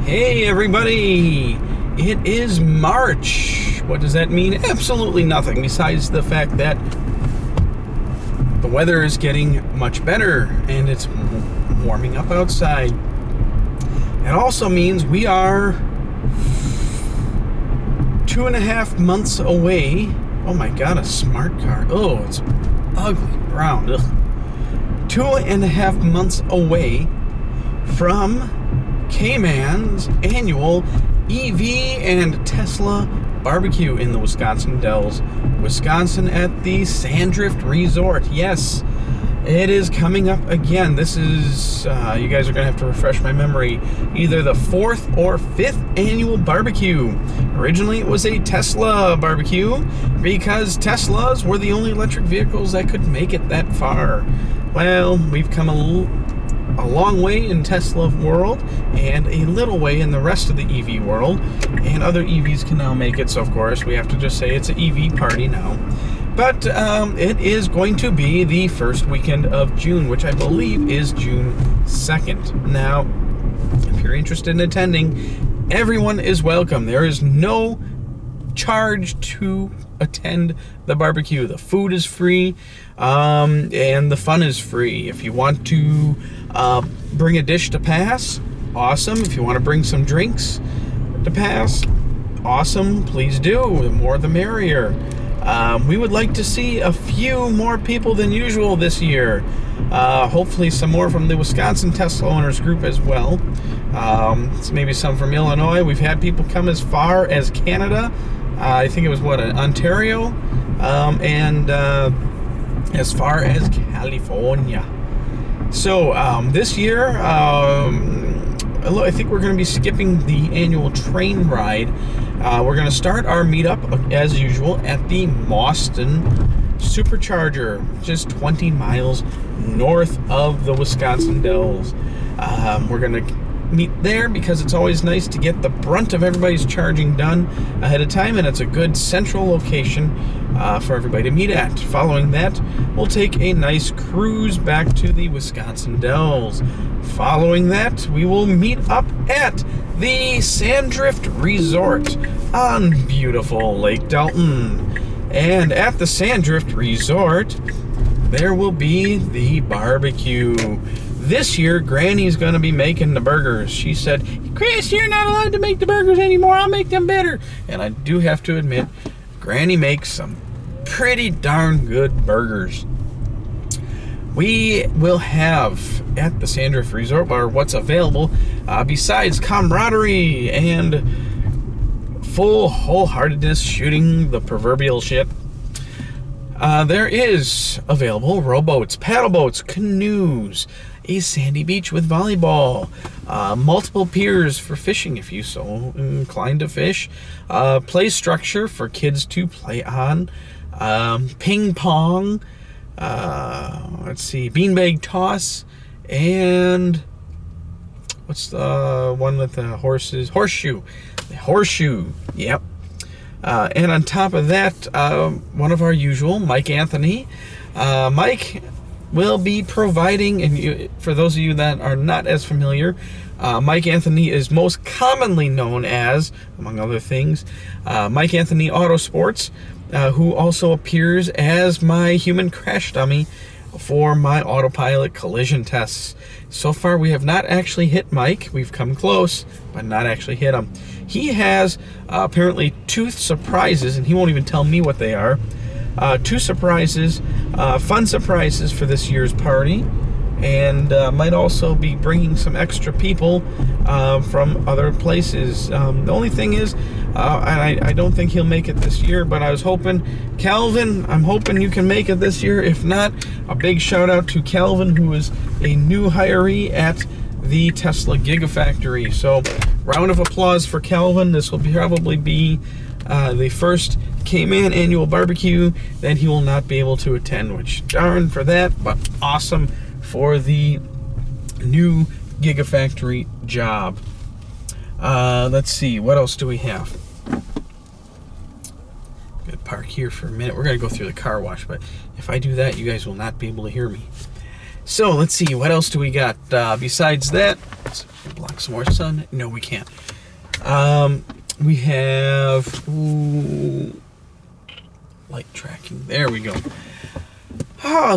Hey everybody! It is March. What does that mean? Absolutely nothing, besides the fact that the weather is getting much better and it's warming up outside. It also means we are 2.5 months away. Oh my god, a smart car. Oh, it's ugly brown. Ugh. 2.5 months away from Kman's annual EV and Tesla barbecue in the Wisconsin Dells, Wisconsin, at the Sandrift Resort. Yes, it is coming up again. This is, you guys are going to have to refresh my memory, either the 4th or 5th annual barbecue. Originally, it was a Tesla barbecue because Teslas were the only electric vehicles that could make it that far. Well, we've come a long way in Tesla world and a little way in the rest of the EV world, and other EVs can now make it, so of course we have to just say it's an EV party now. But it is going to be the first weekend of June, which I believe is June 2nd. Now, if you're interested in attending, everyone is welcome. There is no charge to attend the barbecue. The food is free, and the fun is free. If you want to bring a dish to pass, awesome. If you want to bring some drinks to pass, awesome. Please do. The more the merrier. We would like to see a few more people than usual this year. Hopefully some more from the Wisconsin Tesla owners group as well. Maybe some from Illinois. We've had people come as far as Canada. I think it was Ontario, and as far as California. So this year, I think we're going to be skipping the annual train ride. We're going to start our meetup as usual at the Mauston Supercharger, just 20 miles north of the Wisconsin Dells. We're going to meet there because it's always nice to get the brunt of everybody's charging done ahead of time, and it's a good central location for everybody to meet at. Following that, we'll take a nice cruise back to the Wisconsin Dells. Following that, we will meet up at the Sandrift Resort on beautiful Lake Dalton. And at the Sandrift Resort, there will be the barbecue. This year, Granny's going to be making the burgers. She said, "Chris, you're not allowed to make the burgers anymore. I'll make them better." And I do have to admit, Granny makes some pretty darn good burgers. We will have at the Sandrift Resort, or what's available, besides camaraderie and full wholeheartedness shooting the proverbial shit, there is available rowboats, paddleboats, canoes, a sandy beach with volleyball, multiple piers for fishing if you so inclined to fish, play structure for kids to play on, ping pong, let's see, beanbag toss, and what's the one with the horses? Horseshoe. The horseshoe, yep. And on top of that, one of our usual, Mike Anthony. Mike will be providing, and for those of you that are not as familiar, Mike Anthony is most commonly known as, among other things, Mike Anthony Autosports, who also appears as my human crash dummy for my autopilot collision tests. So far, we have not actually hit Mike. We've come close, but not actually hit him. He has apparently 2 surprises, and he won't even tell me what they are. 2 surprises, fun surprises for this year's party, and might also be bringing some extra people from other places. The only thing is, and I don't think he'll make it this year, but I was hoping, Calvin, I'm hoping you can make it this year. If not, a big shout out to Calvin, who is a new hiree at the Tesla Gigafactory. So, round of applause for Calvin. This will probably be the first Kman annual barbecue that he will not be able to attend, which darn for that, but awesome for the new Gigafactory job. Let's see, what else do we have? I'm gonna park here for a minute. We're gonna go through the car wash, but if I do that, you guys will not be able to hear me. So let's see, what else do we got? Besides that, let's block some more sun? No, we can't. We have light tracking. There we go.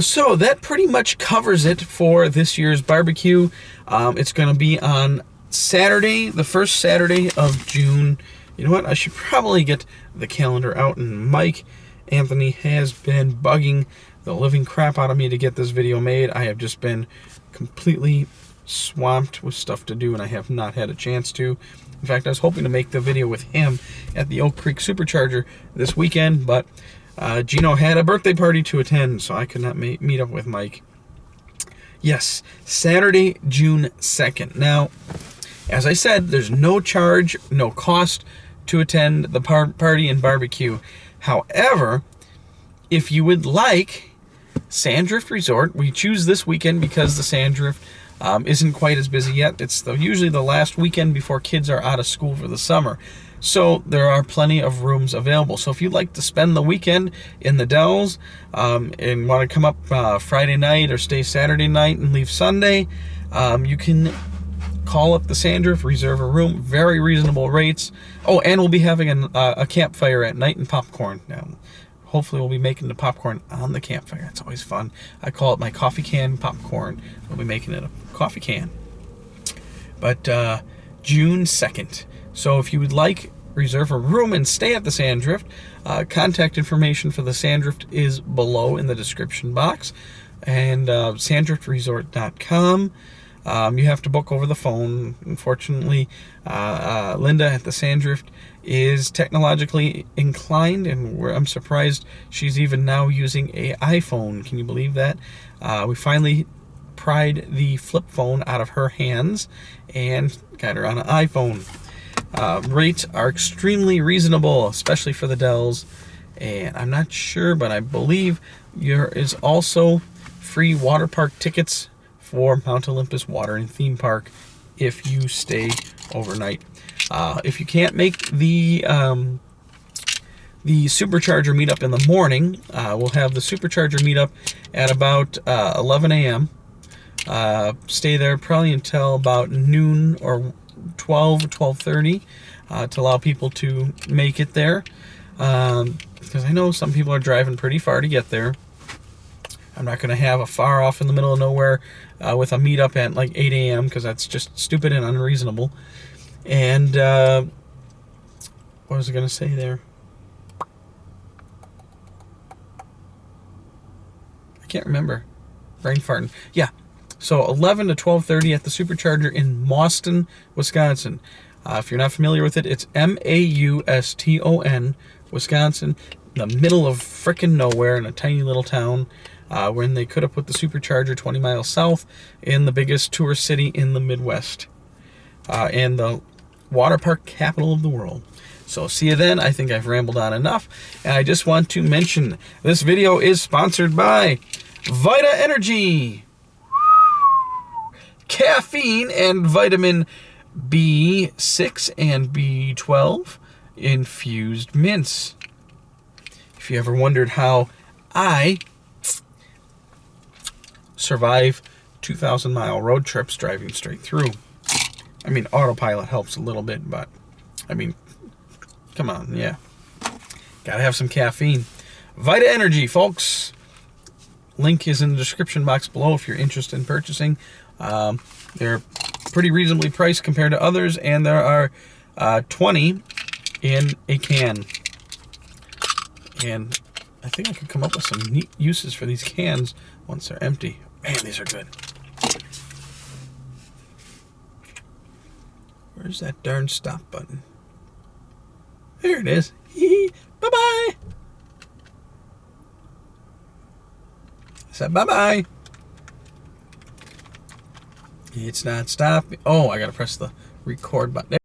So that pretty much covers it for this year's barbecue. It's going to be on Saturday, the first Saturday of June. You know what? I should probably get the calendar out, and Mike Anthony has been bugging the living crap out of me to get this video made. I have just been completely swamped with stuff to do, and I have not had a chance to. In fact, I was hoping to make the video with him at the Oak Creek Supercharger this weekend, but Gino had a birthday party to attend, so I could not meet up with Mike. Yes, Saturday, June 2nd. Now, as I said, there's no charge, no cost to attend the party and barbecue. However, if you would like Sandrift Resort, we choose this weekend because the Sandrift isn't quite as busy yet. It's usually the last weekend before kids are out of school for the summer. So there are plenty of rooms available. So if you'd like to spend the weekend in the Dells and want to come up Friday night or stay Saturday night and leave Sunday, you can call up the Sandrift, reserve a room, very reasonable rates. Oh, and we'll be having a campfire at night and popcorn. Now, hopefully we'll be making the popcorn on the campfire. It's always fun. I call it my coffee can popcorn. We'll be making it a coffee can. But June 2nd. So if you would like, reserve a room and stay at the Sandrift. Contact information for the Sandrift is below in the description box. And sandriftresort.com. You have to book over the phone. Unfortunately, Linda at the Sandrift is technologically inclined, and I'm surprised she's even now using an iPhone. Can you believe that? We finally pried the flip phone out of her hands and got her on an iPhone. Rates are extremely reasonable, especially for the Dells. And I'm not sure, but I believe there is also free water park tickets for Mount Olympus Water and Theme Park if you stay overnight. If you can't make the Supercharger meetup in the morning, we'll have the Supercharger meetup at about 11 a.m. Stay there probably until about noon or 12:30 to allow people to make it there. Because I know some people are driving pretty far to get there. I'm not going to have a far off in the middle of nowhere with a meetup at like 8 a.m. because that's just stupid and unreasonable. And what was I going to say there? I can't remember. Brain farting. Yeah. So 11 to 12:30 at the Supercharger in Mauston, Wisconsin. If you're not familiar with it, it's Mauston, Wisconsin, the middle of frickin' nowhere in a tiny little town. When they could have put the Supercharger 20 miles south in the biggest tourist city in the Midwest. And the water park capital of the world. So see you then. I think I've rambled on enough. And I just want to mention this video is sponsored by Vita Energy. Caffeine and vitamin B6 and B12 infused mints. If you ever wondered how I survive 2,000-mile road trips driving straight through. I mean, autopilot helps a little bit, but I mean, come on, yeah. Gotta have some caffeine. Vita Energy, folks. Link is in the description box below if you're interested in purchasing. They're pretty reasonably priced compared to others, and there are 20 in a can. And I think I could come up with some neat uses for these cans once they're empty. Man, these are good. Where's that darn stop button? There it is. Bye-bye. I said bye-bye. It's not stopping. Oh, I gotta press the record button.